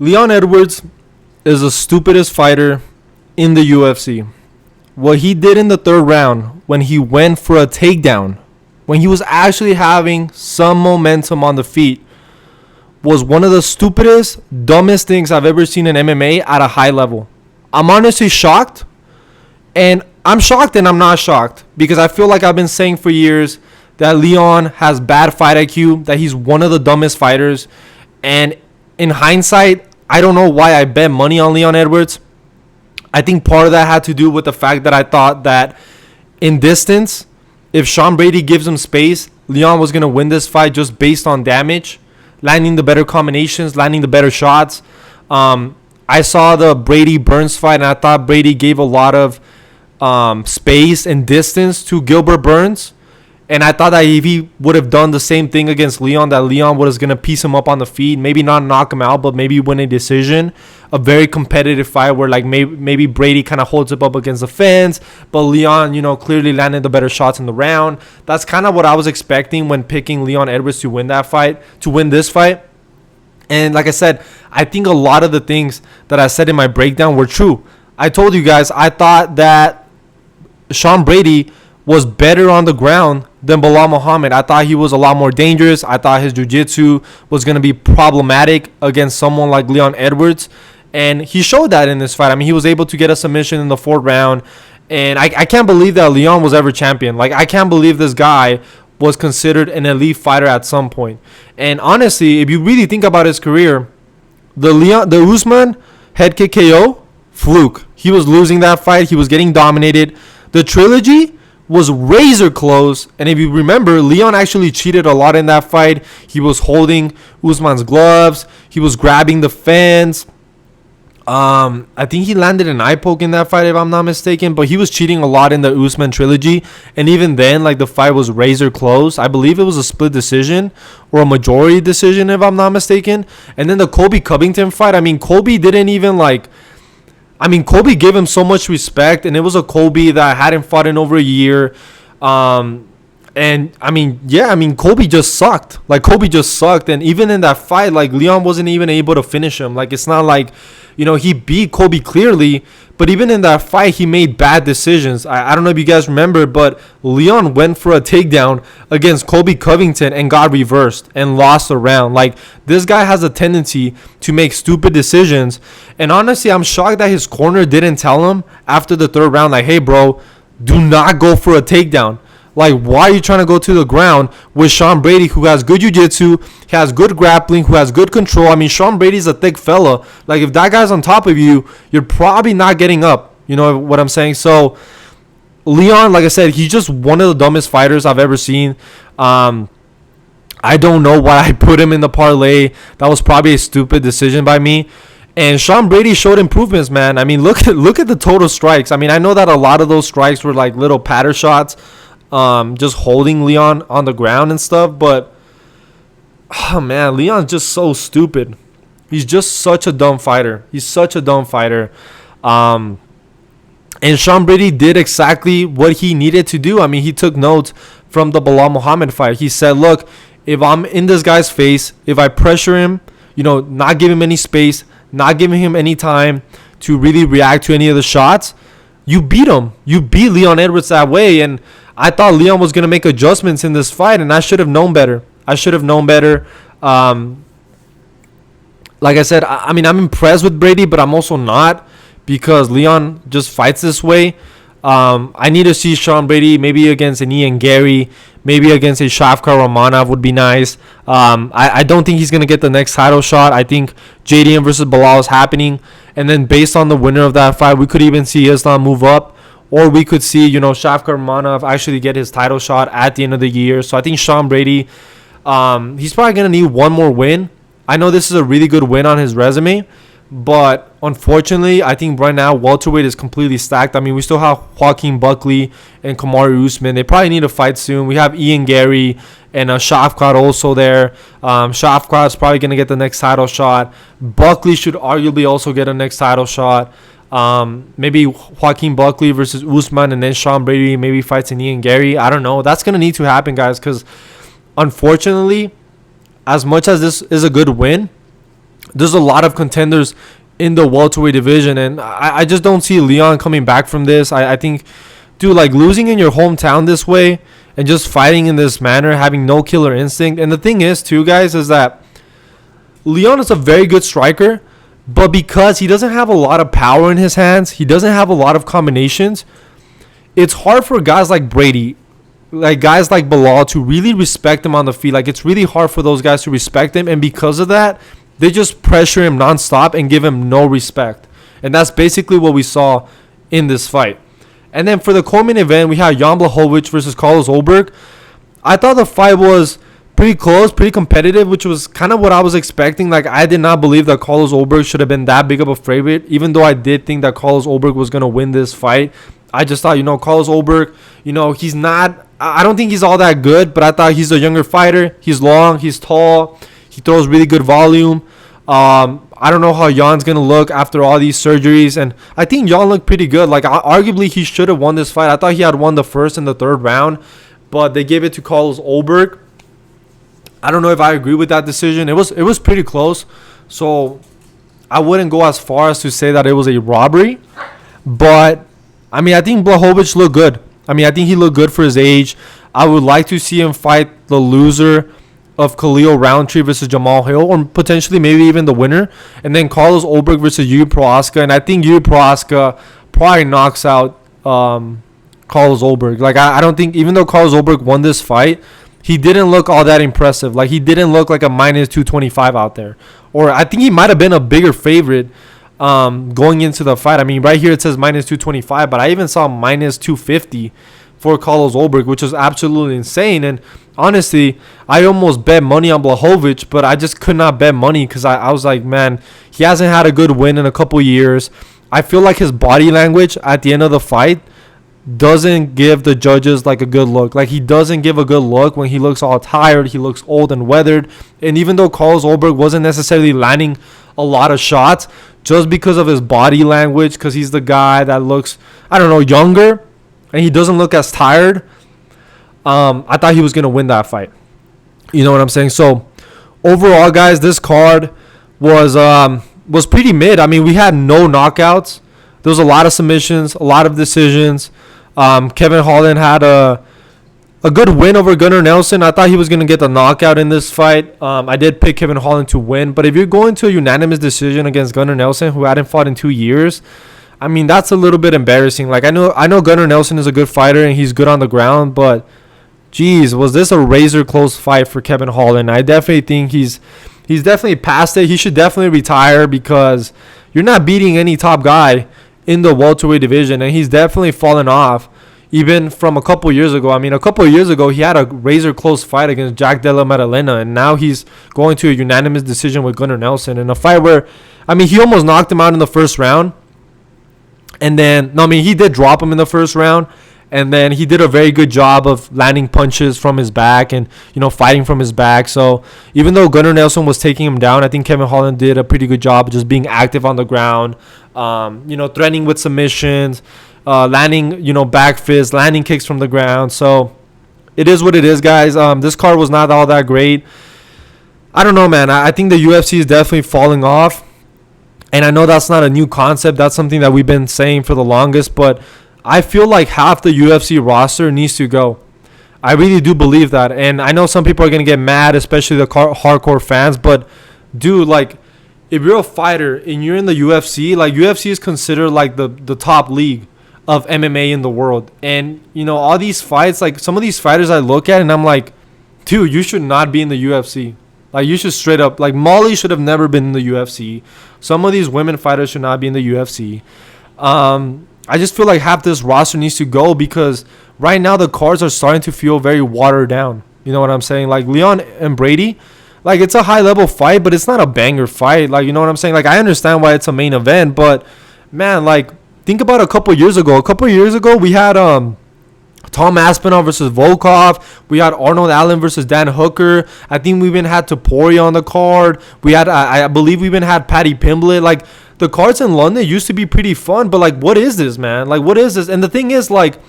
Leon Edwards is the stupidest fighter in the UFC. What he did in the third round when he went for a takedown, when he was actually having some momentum on the feet, was one of the stupidest, dumbest things I've ever seen in MMA at a high level. I'm honestly shocked, and I'm shocked and I'm not shocked because I feel like I've been saying for years that Leon has bad fight IQ, that he's one of the dumbest fighters, and in hindsight, I don't know why I bet money on Leon Edwards. I think part of that had to do with the fact that I thought that in distance, if Sean Brady gives him space, Leon was going to win this fight just based on damage, landing the better combinations, landing the better shots. I saw the Brady Burns fight, and I thought Brady gave a lot of space and distance to Gilbert Burns. And I thought that if he would have done the same thing against Leon, that Leon was going to piece him up on the feet. Maybe not knock him out, but maybe win a decision. A very competitive fight where like maybe Brady kind of holds up against the fence, but Leon, clearly landed the better shots in the round. That's kind of what I was expecting when picking Leon Edwards to win that fight, to win this fight. And like I said, I think a lot of the things that I said in my breakdown were true. I told you guys, I thought that Sean Brady was better on the ground than Bilal Muhammad. I thought he was a lot more dangerous. I thought his jiu-jitsu was going to be problematic against someone like Leon Edwards. And he showed that in this fight. I mean, he was able to get a submission in the fourth round. And I can't believe that Leon was ever champion. Like, I can't believe this guy was considered an elite fighter at some point. And honestly, if you really think about his career, the Usman head kick KO, fluke. He was losing that fight. He was getting dominated. The trilogy was razor close, and if you remember, Leon actually cheated a lot in that fight. He was holding Usman's gloves. He was grabbing the fence. I think he landed an eye poke in that fight, if I'm not mistaken, but he was cheating a lot in the Usman trilogy, and even then, like, the fight was razor close. I believe it was a split decision or a majority decision, if I'm not mistaken. And then the Colby Covington fight, I mean, Colby didn't even, Colby gave him so much respect, and it was a Colby that hadn't fought in over a year. Colby just sucked. Colby just sucked. And even in that fight, Leon wasn't even able to finish him. It's not like, he beat Colby clearly, but even in that fight, he made bad decisions. I don't know if you guys remember, but Leon went for a takedown against Colby Covington and got reversed and lost the round. This guy has a tendency to make stupid decisions. And honestly, I'm shocked that his corner didn't tell him after the third round, hey, bro, do not go for a takedown. Why are you trying to go to the ground with Sean Brady, who has good jiu-jitsu, he has good grappling, who has good control? I mean, Sean Brady's a thick fella. If that guy's on top of you, you're probably not getting up. You know what I'm saying? So, Leon, like I said, he's just one of the dumbest fighters I've ever seen. I don't know why I put him in the parlay. That was probably a stupid decision by me. And Sean Brady showed improvements, man. I mean, look at the total strikes. I mean, I know that a lot of those strikes were little patter shots. Just holding Leon on the ground and stuff, but oh man, Leon's just so stupid. He's just such a dumb fighter. And Sean Brady did exactly what he needed to do. I mean, he took notes from the Bilal Muhammad fight. He said, look, if I'm in this guy's face, if I pressure him, not give him any space, not giving him any time to really react to any of the shots, you beat him. You beat Leon Edwards that way. And I thought Leon was going to make adjustments in this fight, and I should have known better. Like I said, I mean, I'm impressed with Brady, but I'm also not, because Leon just fights this way. I need to see Sean Brady maybe against an Ian Gary, maybe against a Shavkat Rakhmonov would be nice. I don't think he's going to get the next title shot. I think JDM versus Bilal is happening. And then based on the winner of that fight, we could even see Islam move up. Or we could see, Shavkat Rakhmonov actually get his title shot at the end of the year. So I think Sean Brady, he's probably going to need one more win. I know this is a really good win on his resume, but unfortunately, I think right now welterweight is completely stacked. I mean, we still have Joaquin Buckley and Kamaru Usman. They probably need to fight soon. We have Ian Gary and Shavkat also there. Shavkat's probably going to get the next title shot. Buckley should arguably also get a next title shot. Maybe Joaquin Buckley versus Usman, and then Sean Brady maybe fights an Ian Gary. I don't know. That's going to need to happen, guys, because unfortunately, as much as this is a good win, there's a lot of contenders in the welterweight division, and I just don't see Leon coming back from this. I think, dude, like losing in your hometown this way and just fighting in this manner, having no killer instinct. And the thing is, too, guys, is that Leon is a very good striker, but because he doesn't have a lot of power in his hands, he doesn't have a lot of combinations, it's hard for guys like Brady, like guys like Bilal, to really respect him on the feet. Like, it's really hard for those guys to respect him, and because of that, they just pressure him nonstop and give him no respect. And that's basically what we saw in this fight. And then for the co-main event, we had Jan Blachowicz versus Carlos Ulberg. I thought the fight was pretty close, pretty competitive, which was kind of what I was expecting. Like, I did not believe that Carlos Ulberg should have been that big of a favorite, even though I did think that Carlos Ulberg was going to win this fight. I just thought, Carlos Ulberg, he's not, I don't think he's all that good, but I thought he's a younger fighter. He's long, he's tall, he throws really good volume. I don't know how Jan's going to look after all these surgeries, and I think Jan looked pretty good. Like, arguably, he should have won this fight. I thought he had won the first and the third round, but they gave it to Carlos Ulberg. I don't know if I agree with that decision. It was pretty close, so I wouldn't go as far as to say that it was a robbery, but I think Blachowicz looked good. I think he looked good for his age. I would like to see him fight the loser of Khalil Roundtree versus Jamal Hill, or potentially maybe even the winner, and then Carlos Ulberg versus Yuri Prohaska. And I think Yuri Prohaska probably knocks out Carlos Ulberg. Like, I don't think, even though Carlos Ulberg won this fight, he didn't look all that impressive. Like, he didn't look like a minus 225 out there. Or I think he might have been a bigger favorite going into the fight. Right here it says minus 225, but I even saw minus 250 for Carlos Ulberg, which was absolutely insane. And honestly, I almost bet money on Blachowicz, but I just could not bet money because I was like, man, he hasn't had a good win in a couple years. I feel like his body language at the end of the fight doesn't give the judges like a good look. Like, he doesn't give a good look when he looks all tired. He looks old and weathered. And even though Carlos Ulberg wasn't necessarily landing a lot of shots, just because of his body language, because he's the guy that looks, younger, and he doesn't look as tired, I thought he was going to win that fight. You know what I'm saying? So, overall, guys, this card was pretty mid. We had no knockouts. There was a lot of submissions, a lot of decisions. Kevin Holland had a good win over Gunnar Nelson. I thought he was going to get the knockout in this fight. I did pick Kevin Holland to win. But if you're going to a unanimous decision against Gunnar Nelson, who hadn't fought in 2 years, that's a little bit embarrassing. Like, I know Gunnar Nelson is a good fighter and he's good on the ground, but geez, was this a razor close fight for Kevin Holland? I definitely think he's definitely past it. He should definitely retire because you're not beating any top guy in the welterweight division, and he's definitely fallen off even from a couple years ago. A couple of years ago, he had a razor close fight against Jack Della Maddalena, and now he's going to a unanimous decision with Gunnar Nelson in a fight where, he almost knocked him out in the first round. And then, he did drop him in the first round. And then he did a very good job of landing punches from his back and, fighting from his back. So even though Gunnar Nelson was taking him down, I think Kevin Holland did a pretty good job of just being active on the ground, threatening with submissions, landing, back fists, landing kicks from the ground. So it is what it is, guys. This card was not all that great. I don't know, man. I think the UFC is definitely falling off. And I know that's not a new concept. That's something that we've been saying for the longest. But I feel like half the UFC roster needs to go. I really do believe that. And I know some people are going to get mad, especially the hardcore fans. But, dude, like, if you're a fighter and you're in the UFC, like, UFC is considered, like, the top league of MMA in the world. And, all these fights, like, some of these fighters I look at and I'm like, dude, you should not be in the UFC. Like, you should straight up, like, Molly should have never been in the UFC. Some of these women fighters should not be in the UFC. I just feel like half this roster needs to go because right now the cards are starting to feel very watered down. You know what I'm saying? Like, Leon and Brady, like, it's a high-level fight, but it's not a banger fight. Like, you know what I'm saying? Like, I understand why it's a main event, but, man, like, think about a couple years ago. A couple years ago, we had Tom Aspinall versus Volkov. We had Arnold Allen versus Dan Hooker. I think we even had Topuria on the card. We had, I believe we even had Paddy Pimblett. Like, the cards in London used to be pretty fun, but, like, what is this, man? Like, what is this? And the thing is, like,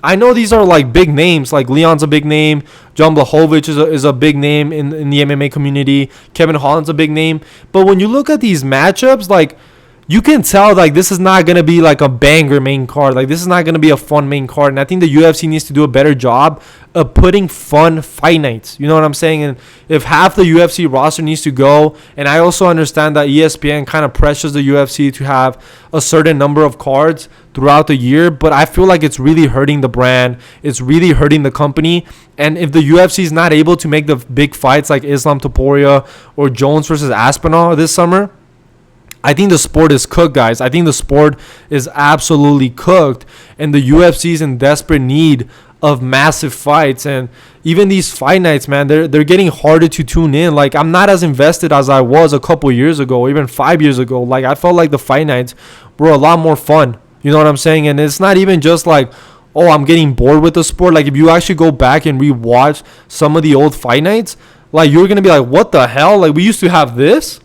I know these are like big names. Like Leon's a big name. John Blachowicz is a big name in the MMA community. Kevin Holland's a big name. But when you look at these matchups, like, you can tell like this is not going to be like a banger main card. Like, this is not going to be a fun main card. And I think the UFC needs to do a better job of putting fun fight nights. You know what I'm saying? And if half the UFC roster needs to go, and I also understand that ESPN kind of pressures the UFC to have a certain number of cards throughout the year, but I feel like it's really hurting the brand. It's really hurting the company. And if the UFC is not able to make the big fights like Islam Topuria or Jones versus Aspinall this summer, I think the sport is cooked, guys. I think the sport is absolutely cooked, and the UFC is in desperate need of massive fights. And even these fight nights, man, they're getting harder to tune in. Like, I'm not as invested as I was a couple years ago, or even 5 years ago. Like, I felt like the fight nights were a lot more fun. You know what I'm saying? And it's not even just like, oh, I'm getting bored with the sport. Like, if you actually go back and rewatch some of the old fight nights, like, you're gonna be like, what the hell? Like, we used to have this.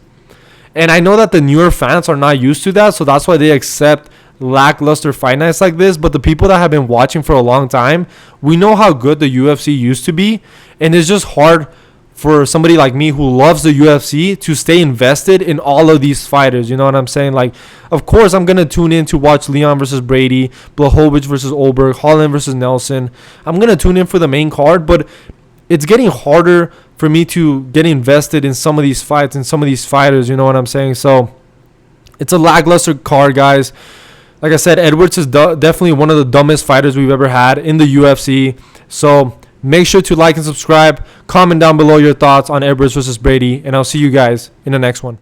And I know that the newer fans are not used to that, so that's why they accept lackluster fight nights like this. But the people that have been watching for a long time, we know how good the UFC used to be, and it's just hard for somebody like me who loves the UFC to stay invested in all of these fighters. You know what I'm saying? Like, of course, I'm going to tune in to watch Leon versus Brady, Blachowicz versus Olberg, Holland versus Nelson. I'm going to tune in for the main card, but it's getting harder for me to get invested in some of these fights and some of these fighters. You know what I'm saying? So it's a lackluster card, guys. Like I said, Edwards is definitely one of the dumbest fighters we've ever had in the UFC. So make sure to like and subscribe. Comment down below your thoughts on Edwards versus Brady, and I'll see you guys in the next one.